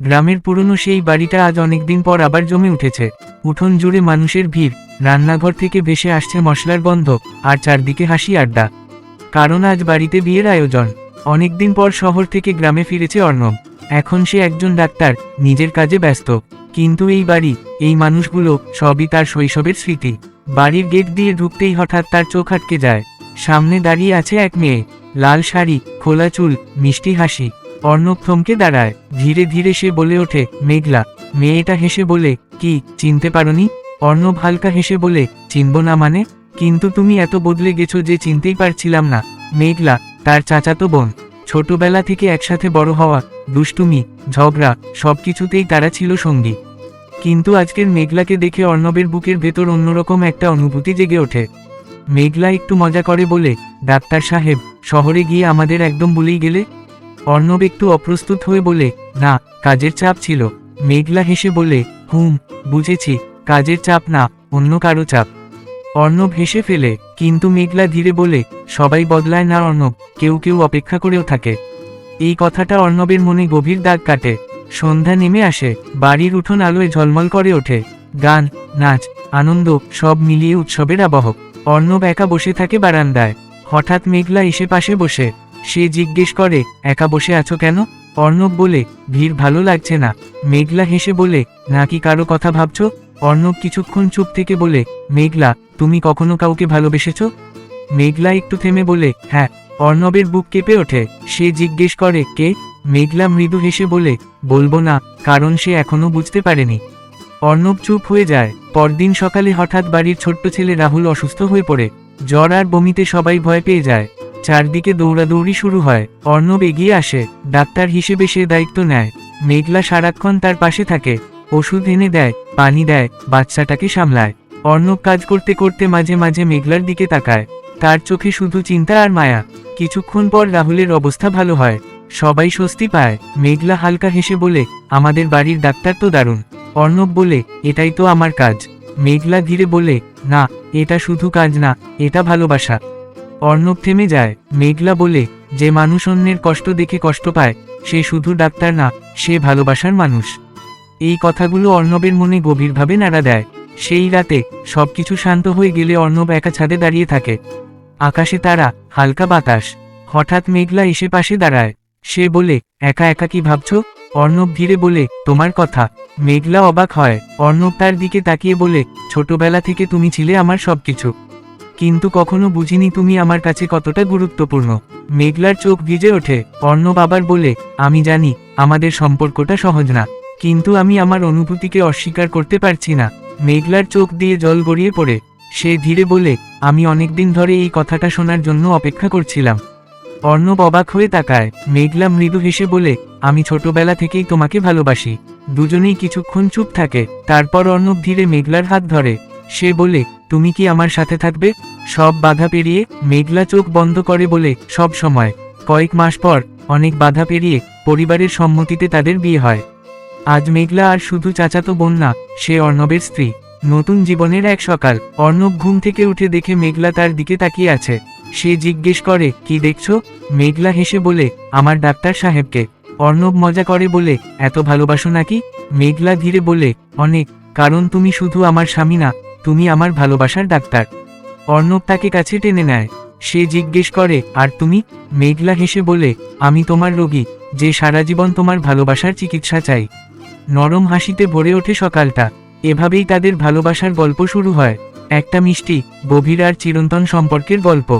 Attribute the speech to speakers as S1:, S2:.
S1: গ্রামের পুরনো সেই বাড়িটা আজ অনেকদিন পর আবার জমে উঠেছে। উঠোন জুড়ে মানুষের ভিড়, রান্নাঘর থেকে ভেসে আসছে মশলার গন্ধ, আর চারদিকে হাসি আড্ডা। কারণ আজ বাড়িতে বিয়ের আয়োজন। অনেকদিন পর শহর থেকে গ্রামে ফিরেছে অর্ণব। এখন সে একজন ডাক্তার, নিজের কাজে ব্যস্ত। কিন্তু এই বাড়ি, এই মানুষগুলো সবই তার শৈশবের স্মৃতি। বাড়ির গেট দিয়ে ঢুকতেই হঠাৎ তার চোখ আটকে যায়। সামনে দাঁড়িয়ে আছে এক মেয়ে, লাল শাড়ি, খোলা চুল, মিষ্টি হাসি। অর্ণব থমকে দাঁড়ায়। ধীরে ধীরে সে বলে ওঠে, মেঘলা। মেয়েটা হেসে বলে, কি, চিনতে পারোনি? অর্ণব হালকা হেসে বলে, চিনব না মানে? কিন্তু তুমি এত বদলে গেছো যে চিনতেই পারছিলাম না। মেঘলা তার চাচাতো বোন। ছোটবেলা থেকে একসাথে বড় হওয়া, দুষ্টুমি, ঝগড়া, সবকিছুতেই তারা ছিল সঙ্গী। কিন্তু আজকের মেঘলাকে দেখে অর্ণবের বুকের ভেতর অন্যরকম একটা অনুভূতি জেগে ওঠে। মেঘলা একটু মজা করে বলে, ডাক্তার সাহেব, শহরে গিয়ে আমাদের একদম ভুলেই গেলে? অর্ণব একটু অপ্রস্তুত হয়ে বলে, না, কাজের চাপ ছিল। মেঘলা হেসে বলে, বুঝেছি, কাজের চাপ না, অন্য কারো চাপ। অর্ণব হেসে ফেলে, কিন্তু মেঘলা ধীরে বলে, সবাই বদলায় না অর্ণব, কেউ কেউ অপেক্ষা করেও থাকে। এই কথাটা অর্ণবের মনে গভীর দাগ কাটে। সন্ধ্যা নেমে আসে, বাড়ির উঠোন আলোয় ঝলমল করে ওঠে। গান, নাচ, আনন্দ সব মিলিয়ে উৎসবের আবহ। অর্ণব একা বসে থাকে বারান্দায়। হঠাৎ মেঘলা এসে পাশে বসে। সে জিজ্ঞেস করে, একা বসে আছো কেন? অর্ণব বলে, ভিড় ভালো লাগছে না। মেঘলা হেসে বলে, নাকি কারো কথা ভাবছো? অর্ণব কিছুক্ষণ চুপ থেকে বলে, মেঘলা, তুমি কখনো কাউকে ভালোবেসেছো? মেঘলা একটু থেমে বলে, হ্যাঁ। অর্ণবের বুক কেঁপে ওঠে। সে জিজ্ঞেস করে, কে? মেঘলা মৃদু হেসে বলে, বলবো না, কারণ সে এখনো বুঝতে পারেনি। অর্ণব চুপ হয়ে যায়। পরদিন সকালে হঠাৎ বাড়ির ছোট্ট ছেলে রাহুল অসুস্থ হয়ে পড়ে। জ্বর আর বমিতে সবাই ভয় পেয়ে যায়। চারদিকে দৌড়াদৌড়ি শুরু হয়। অর্ণব এগিয়ে আসে। ডাক্তার হিসেবে সে দায়িত্ব নেয়। মেঘলা সারাক্ষণ তার পাশে থাকে, ওষুধ এনে দেয়, পানি দেয়, বাচ্চাটাকে সামলায়। অর্ণব কাজ করতে করতে মাঝে মাঝে মেঘলার দিকে তাকায়। তার চোখে শুধু চিন্তা আর মায়া। কিছুক্ষণ পর রাহুলের অবস্থা ভালো হয়। সবাই স্বস্তি পায়। মেঘলা হালকা হেসে বলে, আমাদের বাড়ির ডাক্তার তো দারুণ। অর্ণব বলে, এটাই তো আমার কাজ। মেঘলা ধীরে বলে, না, এটা শুধু কাজ না, এটা ভালোবাসা। অর্ণব থেমে যায়। মেঘলা বলে, যে মানুষ অন্যের কষ্ট দেখে কষ্ট পায়, সে শুধু ডাক্তার না, সে ভালোবাসার মানুষ। এই কথাগুলো অর্ণবের মনে গভীরভাবে নাড়া দেয়। সেই রাতে সবকিছু শান্ত হয়ে গেলে অর্ণব একা ছাদে দাঁড়িয়ে থাকে। আকাশে তারা, হালকা বাতাস। হঠাৎ মেঘলা এসে পাশে দাঁড়ায়। সে বলে, একা একা কি ভাবছো? অর্ণব ধীরে বলে, তোমার কথা। মেঘলা অবাক হয়। অর্ণব তার দিকে তাকিয়ে বলে, ছোটবেলা থেকে তুমি ছিলে আমার সবকিছু। কিন্তু কখনো বুঝিনি তুমি আমার কাছে কতটা গুরুত্বপূর্ণ। মেঘলার চোখ ভিজে ওঠে। অর্ণব আবার বলে, আমি জানি আমাদের সম্পর্কটা সহজ না, কিন্তু আমি আমার অনুভূতিকে অস্বীকার করতে পারছি না। মেঘলার চোখ দিয়ে জল গড়িয়ে পড়ে। সে ধীরে বলে, আমি অনেকদিন ধরে এই কথাটা শোনার জন্য অপেক্ষা করছিলাম। অর্ণব অবাক হয়ে তাকায়। মেঘলা মৃদু হেসে বলে, আমি ছোটবেলা থেকেই তোমাকে ভালোবাসি। দুজনেই কিছুক্ষণ চুপ থাকে। তারপর অর্ণব ধীরে মেঘলার হাত ধরে। সে বলে, তুমি কি আমার সাথে থাকবে সব বাধা পেরিয়ে? মেঘলা চোখ বন্ধ করে বলে, সব সময়। কয়েক মাস পর, অনেক বাধা পেরিয়ে, পরিবারের সম্মতিতে তাদের বিয়ে হয়। আজ মেঘলা আর শুধু চাচাতো বোন না, সে অর্ণবের স্ত্রী। নতুন জীবনের এক সকাল। অর্ণব ঘুম থেকে উঠে দেখে মেঘলা তার দিকে তাকিয়ে আছে। সে জিজ্ঞেস করে, কি দেখছো? মেঘলা হেসে বলে, আমার ডাক্তার সাহেবকে। অর্ণব মজা করে বলে, এত ভালোবাসো নাকি? মেঘলা ধীরে বলে, অনেক, কারণ তুমি শুধু আমার স্বামী না, তুমি আমার ভালোবাসার ডাক্তার। অর্ণব তাকে কাছে টেনে নেয়। সে জিজ্ঞেস করে, আর তুমি? মেঘলা হেসে বলে, আমি তোমার রোগী, যে সারা জীবন তোমার ভালোবাসার চিকিৎসা চাই। নরম হাসিতে ভরে ওঠে সকালটা। এভাবেই তাদের ভালোবাসার গল্প শুরু হয়। একটা মিষ্টি, গভীর আর চিরন্তন সম্পর্কের গল্প।